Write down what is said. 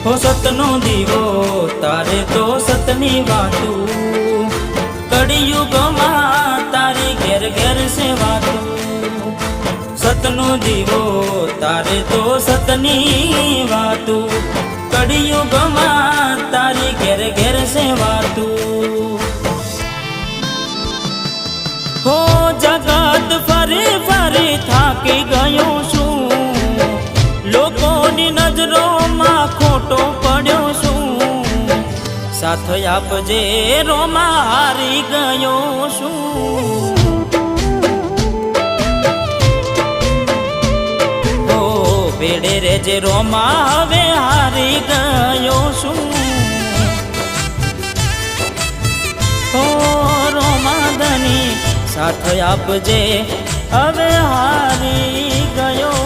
હો સતનો દીવો તારે તો સતની વાતું, કળિયુગમાં તારી ઘેર ઘેર સેવાતું. સતનો દીવો તારે તો સતની વાતું, કળિયુગમાં તારી ઘેર ઘેર સેવાતું. હો જગત ફરી ફરી થાકી ગયો છું, લોકોની નજરોમાં ખોટો પડ્યો છું. સાથ આપજે રોમાં હારી ગયો છું. હો ભેડે રેજે રોમાં હવે હારી ગયો છું. હો રોમાદની સાથ આપજે હવે હારી ગયો